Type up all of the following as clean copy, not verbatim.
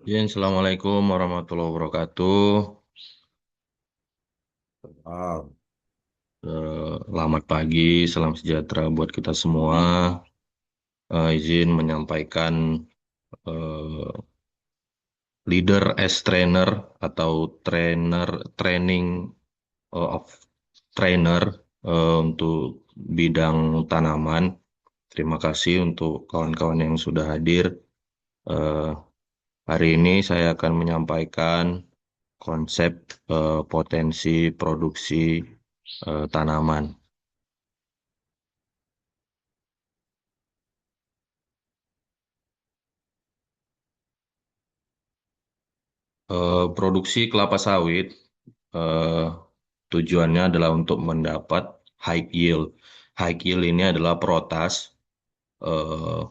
Ya, Assalamualaikum warahmatullahi wabarakatuh. Ah, Selamat pagi, salam sejahtera buat kita semua. Izin menyampaikan eh, leader as trainer atau trainer training of trainer untuk bidang tanaman. Terima kasih untuk kawan-kawan yang sudah hadir. Eh, Hari ini saya akan menyampaikan konsep potensi produksi tanaman. Produksi kelapa sawit eh, tujuannya adalah untuk mendapat high yield. High yield ini adalah protas. Eh,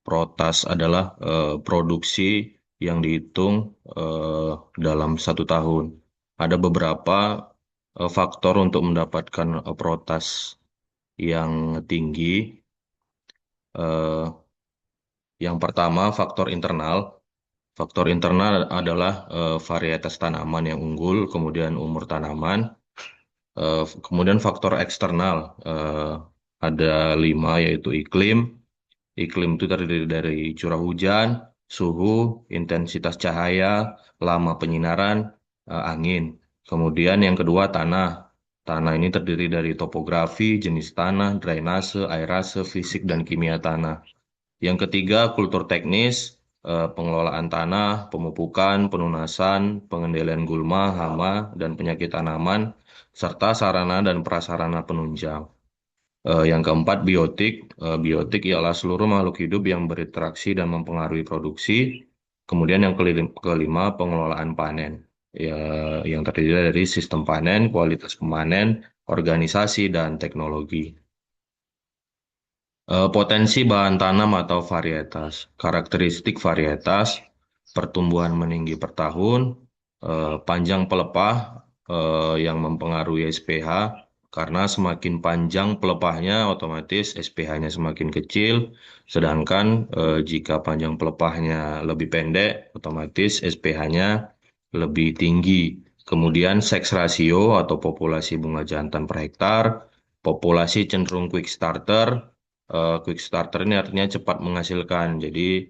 Protas adalah produksi yang dihitung eh, dalam 1 tahun. Ada beberapa faktor untuk mendapatkan protas yang tinggi. Eh, yang pertama, faktor internal. Faktor internal adalah varietas tanaman yang unggul, kemudian umur tanaman. Kemudian faktor eksternal ada 5 yaitu iklim. Iklim itu terdiri dari curah hujan, suhu, intensitas cahaya, lama penyinaran, angin. Kemudian yang kedua tanah. Tanah ini terdiri dari topografi, jenis tanah, drainase, aerase, fisik, dan kimia tanah. Yang ketiga, kultur teknis, pengelolaan tanah, pemupukan, penunasan, pengendalian gulma, hama, dan penyakit tanaman, serta sarana dan prasarana penunjang. Yang keempat, biotik. Biotik ialah seluruh makhluk hidup yang berinteraksi dan mempengaruhi produksi. Kemudian yang kelima, pengelolaan panen. Ya, yang terdiri dari sistem panen, kualitas pemanen, organisasi, dan teknologi. Potensi bahan tanam atau varietas. Karakteristik varietas, pertumbuhan meninggi per tahun, panjang pelepah yang mempengaruhi SPH, karena semakin panjang pelepahnya otomatis SPH-nya semakin kecil, sedangkan jika panjang pelepahnya lebih pendek, otomatis SPH-nya lebih tinggi. Kemudian seks rasio atau populasi bunga jantan per hektar, populasi cenderung quick starter. Quick starter ini artinya cepat menghasilkan. Jadi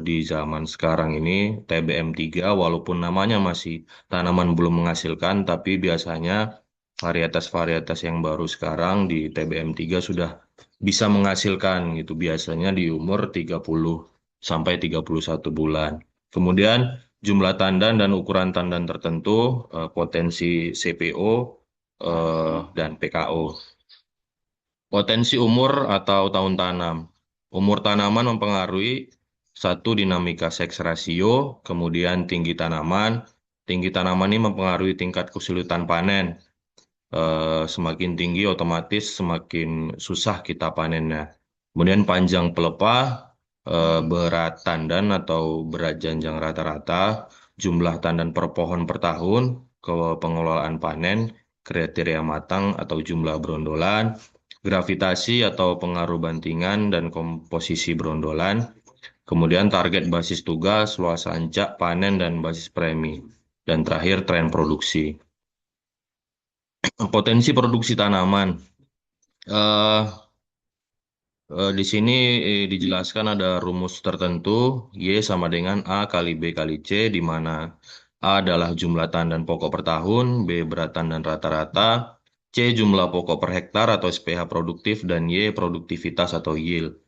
di zaman sekarang ini TBM3 walaupun namanya masih tanaman belum menghasilkan, tapi biasanya varietas-varietas yang baru sekarang di TBM3 sudah bisa menghasilkan gitu. Biasanya di umur 30 sampai 31 bulan. Kemudian jumlah tandan dan ukuran tandan tertentu, potensi CPO dan PKO. Potensi umur atau tahun tanam. Umur tanaman mempengaruhi satu dinamika seks rasio, kemudian tinggi tanaman. Tinggi tanaman ini mempengaruhi tingkat kesulitan panen. Semakin tinggi otomatis semakin susah kita panennya. Kemudian panjang pelepah, berat tandan atau berat janjang rata-rata, jumlah tandan per pohon per tahun, ke pengelolaan panen, kriteria matang atau jumlah brondolan, gravitasi atau pengaruh bantingan dan komposisi brondolan, kemudian target basis tugas, luas ancak, panen, dan basis premi. Dan terakhir, tren produksi. Potensi produksi tanaman. Eh, di sini dijelaskan ada rumus tertentu, Y sama dengan A kali B kali C, di mana A adalah jumlah tandan pokok per tahun, B berat tandan rata-rata, C jumlah pokok per hektar atau SPH produktif, dan Y produktivitas atau yield.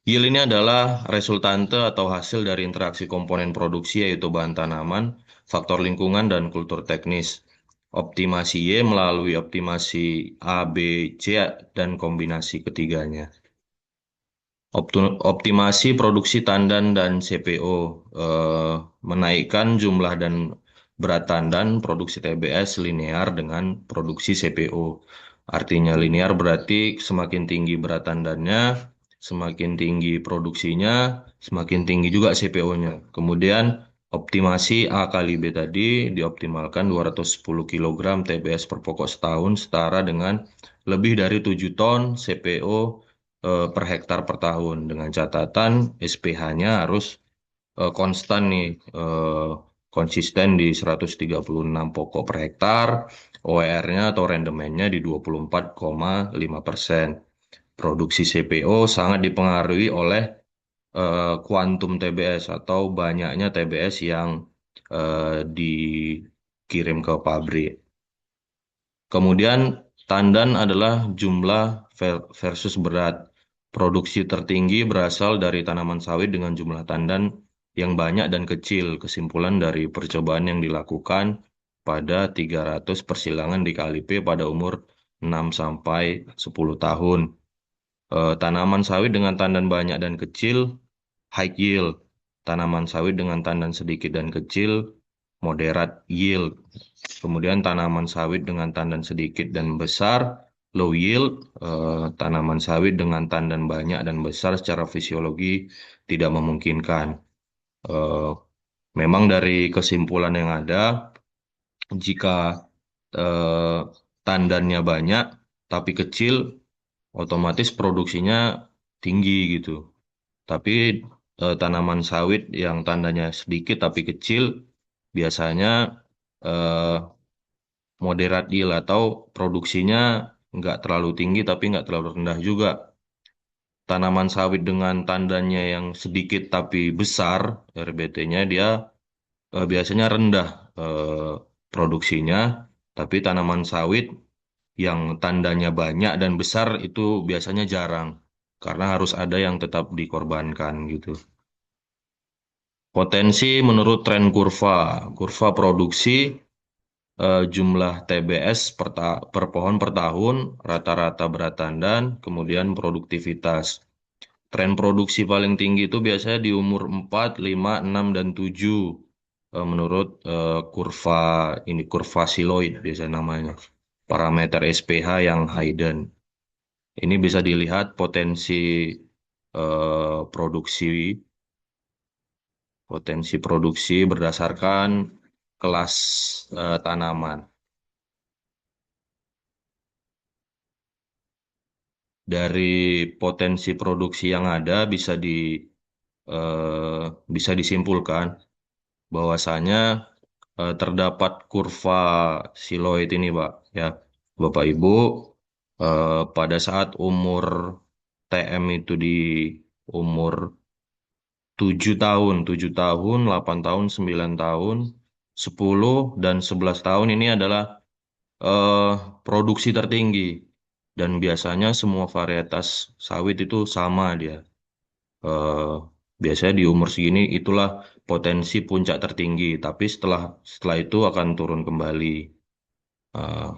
Yield ini adalah resultante atau hasil dari interaksi komponen produksi yaitu bahan tanaman, faktor lingkungan, dan kultur teknis. Optimasi Y melalui optimasi A, B, C, dan kombinasi ketiganya. Optimasi produksi tandan dan CPO, menaikkan jumlah dan berat tandan produksi TBS linear dengan produksi CPO. Artinya linear berarti semakin tinggi berat tandannya, semakin tinggi produksinya, semakin tinggi juga CPO-nya. Kemudian optimasi A kali B tadi dioptimalkan 210 kg TBS per pokok setahun setara dengan lebih dari 7 ton CPO per hektar per tahun dengan catatan SPH-nya harus konstan nih, konsisten di 136 pokok per hektar, OER-nya atau rendemennya di 24,5%. Produksi CPO sangat dipengaruhi oleh kuantum TBS atau banyaknya TBS yang dikirim ke pabrik. Kemudian tandan adalah jumlah versus berat. Produksi tertinggi berasal dari tanaman sawit dengan jumlah tandan yang banyak dan kecil. Kesimpulan dari percobaan yang dilakukan pada 300 persilangan di KLP pada umur 6 sampai 10 tahun. Tanaman sawit dengan tandan banyak dan kecil, high yield. Tanaman sawit dengan tandan sedikit dan kecil, moderate yield. Kemudian tanaman sawit dengan tandan sedikit dan besar, low yield. Tanaman sawit dengan tandan banyak dan besar secara fisiologi tidak memungkinkan. Eh, Memang dari kesimpulan yang ada, jika eh, tandannya banyak tapi kecil, otomatis produksinya tinggi gitu. Tapi tanaman sawit yang tandanya sedikit tapi kecil biasanya eh, moderate yield atau produksinya nggak terlalu tinggi tapi nggak terlalu rendah juga. Tanaman sawit dengan tandanya yang sedikit tapi besar, RBT-nya dia biasanya rendah eh, produksinya, tapi tanaman sawit yang tandanya banyak dan besar itu biasanya jarang karena harus ada yang tetap dikorbankan gitu. Potensi menurut tren kurva, kurva produksi jumlah TBS per pohon per tahun, rata-rata berat tandan, kemudian produktivitas. Tren produksi paling tinggi itu biasanya di umur 4, 5, 6, dan 7 menurut kurva ini kurva siloid biasa namanya. Parameter SPH yang hidden. Ini bisa dilihat produksi potensi produksi berdasarkan kelas tanaman. Dari potensi produksi yang ada bisa disimpulkan bahwasanya terdapat kurva siloid ini, Pak. Ya, Bapak Ibu, pada saat umur TM itu di umur 7 tahun, 8 tahun, 9 tahun, 10 dan 11 tahun ini adalah eh, produksi tertinggi. Dan biasanya semua varietas sawit itu sama dia. Eh, Biasanya di umur segini itulah potensi puncak tertinggi, tapi setelah itu akan turun kembali.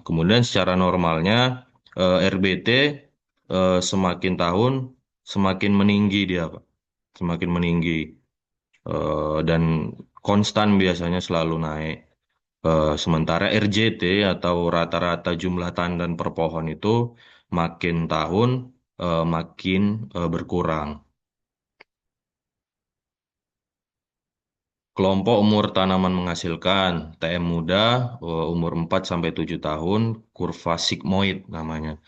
Kemudian secara normalnya RBT semakin tahun semakin meninggi dia, Pak. Semakin meninggi. Dan konstan biasanya selalu naik. Sementara RJT atau rata-rata jumlah tandan per pohon itu makin tahun makin berkurang. Kelompok umur tanaman menghasilkan TM muda umur 4 sampai 7 tahun, kurva sigmoid namanya.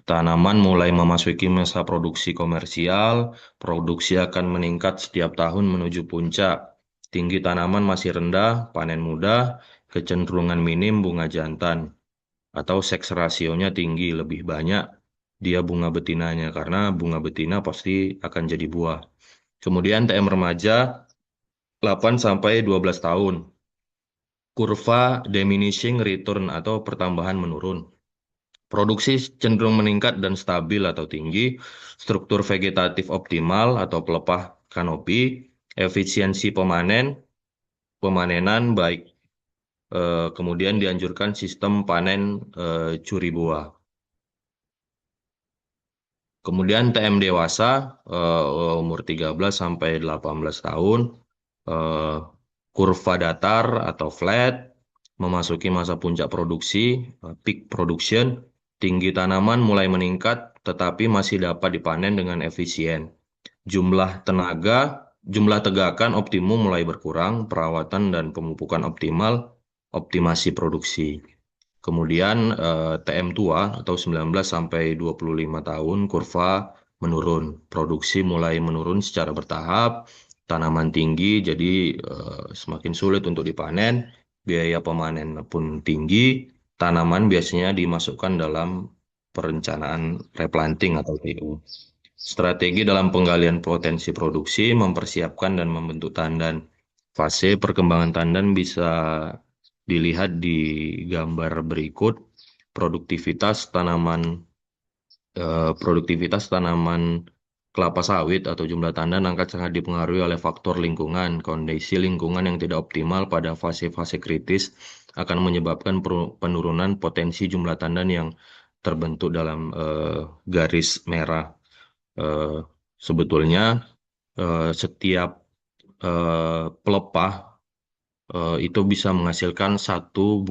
Tanaman mulai memasuki masa produksi komersial, produksi akan meningkat setiap tahun menuju puncak. Tinggi tanaman masih rendah, panen mudah, kecenderungan minim bunga jantan, atau seks rasionya tinggi, lebih banyak dia bunga betinanya, karena bunga betina pasti akan jadi buah. Kemudian TM remaja 8 sampai 12 tahun. Kurva diminishing return atau pertambahan menurun. Produksi cenderung meningkat dan stabil atau tinggi, struktur vegetatif optimal atau pelepah kanopi, efisiensi pemanenan baik, kemudian dianjurkan sistem panen curi buah. Kemudian TM dewasa umur 13 sampai 18 tahun, eh, kurva datar atau flat, memasuki masa puncak produksi, peak production, tinggi tanaman mulai meningkat tetapi masih dapat dipanen dengan efisien. Jumlah tenaga, jumlah tegakan optimum mulai berkurang, perawatan dan pemupukan optimal, optimasi produksi. Kemudian TM tua atau 19 sampai 25 tahun, kurva menurun. Produksi mulai menurun secara bertahap, tanaman tinggi, jadi semakin sulit untuk dipanen, biaya pemanen pun tinggi, tanaman biasanya dimasukkan dalam perencanaan replanting atau TU. Strategi dalam penggalian potensi produksi, mempersiapkan dan membentuk tandan. Fase perkembangan tandan bisa dilihat di gambar berikut. Produktivitas tanaman produktivitas tanaman kelapa sawit atau jumlah tandan angkat sangat dipengaruhi oleh faktor lingkungan. Kondisi lingkungan yang tidak optimal pada fase-fase kritis akan menyebabkan penurunan potensi jumlah tandan yang terbentuk dalam garis merah. Eh, Sebetulnya setiap pelepah itu bisa menghasilkan satu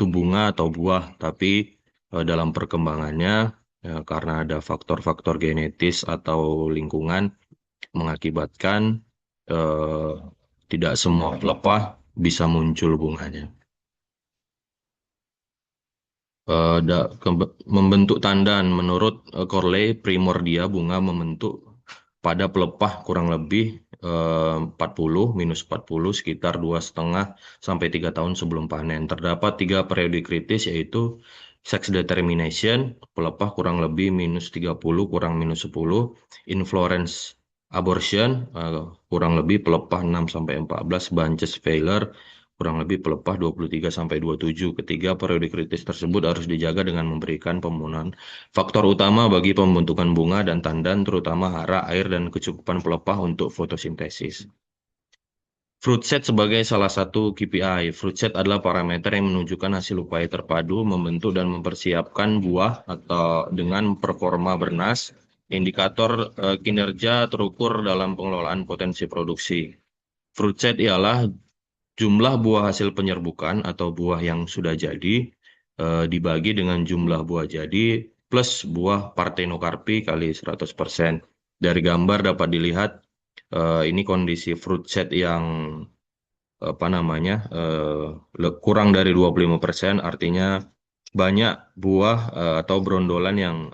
bunga atau buah, tapi dalam perkembangannya karena ada faktor-faktor genetis atau lingkungan mengakibatkan eh, tidak semua pelepah bisa muncul bunganya. Membentuk tandan menurut Corley primordia bunga membentuk pada pelepah kurang lebih 40 minus 40 sekitar 2,5 sampai 3 tahun sebelum panen. Terdapat 3 periode kritis yaitu sex determination, pelepah kurang lebih minus 30 kurang minus 10, inflorescence abortion, kurang lebih pelepah 6 sampai 14, bunches failure, kurang lebih pelepah 23 sampai 27. Ketiga periode kritis tersebut harus dijaga dengan memberikan pemenuhan faktor utama bagi pembentukan bunga dan tandan, terutama hara, air, dan kecukupan pelepah untuk fotosintesis. Fruit set sebagai salah satu KPI. Fruit set adalah parameter yang menunjukkan hasil upaya terpadu membentuk dan mempersiapkan buah atau dengan performa bernas. Indikator kinerja terukur dalam pengelolaan potensi produksi. Fruit set ialah jumlah buah hasil penyerbukan atau buah yang sudah jadi dibagi dengan jumlah buah jadi plus buah parthenokarpi kali 100%. Dari gambar dapat dilihat ini kondisi fruit set yang apa namanya kurang dari 25%, artinya banyak buah atau brondolan yang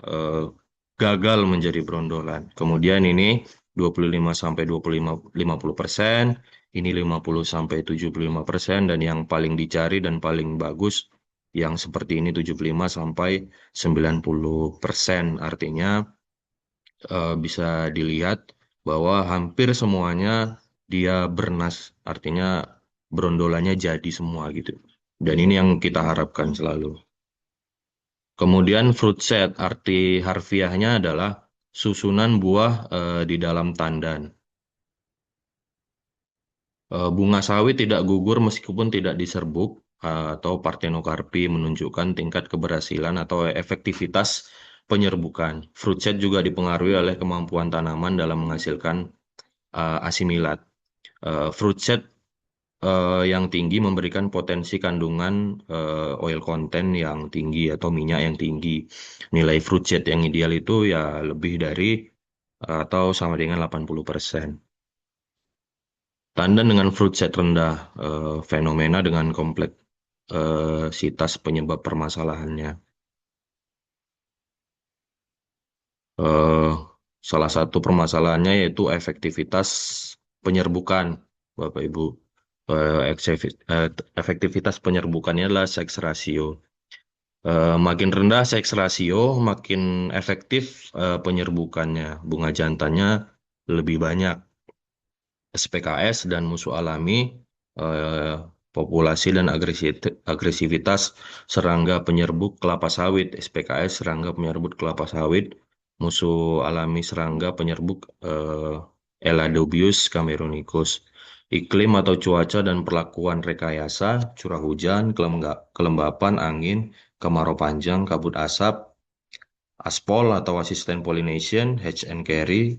gagal menjadi brondolan. Kemudian ini 25 sampai 25 50%, ini 50 sampai 75%, dan yang paling dicari dan paling bagus yang seperti ini 75 sampai 90%. Artinya bisa dilihat bahwa hampir semuanya dia bernas, artinya brondolannya jadi semua gitu. Dan ini yang kita harapkan selalu. Kemudian fruit set, arti harfiahnya adalah susunan buah di dalam tandan. Bunga sawit tidak gugur meskipun tidak diserbuk atau partenokarpi menunjukkan tingkat keberhasilan atau efektivitas penyerbukan. Fruit set juga dipengaruhi oleh kemampuan tanaman dalam menghasilkan asimilat. Fruit set yang tinggi memberikan potensi kandungan oil content yang tinggi atau minyak yang tinggi. Nilai fruit set yang ideal itu ya lebih dari atau sama dengan 80%. Tandan dengan fruit set rendah, fenomena dengan kompleksitas penyebab permasalahannya. Eh, Salah satu permasalahannya yaitu efektivitas penyerbukan, Bapak Ibu. Efektivitas penyerbukannya adalah sex ratio. Makin rendah sex ratio, makin efektif penyerbukannya. Bunga jantannya lebih banyak. SPKS dan musuh alami, eh, populasi dan agresivitas serangga penyerbuk kelapa sawit. SPKS serangga penyerbuk kelapa sawit, musuh alami serangga penyerbuk Eladobius cameronicus. Iklim atau cuaca dan perlakuan rekayasa, curah hujan, kelembapan, angin, kemarau panjang, kabut asap, aspol atau asisten pollination, hatch and carry,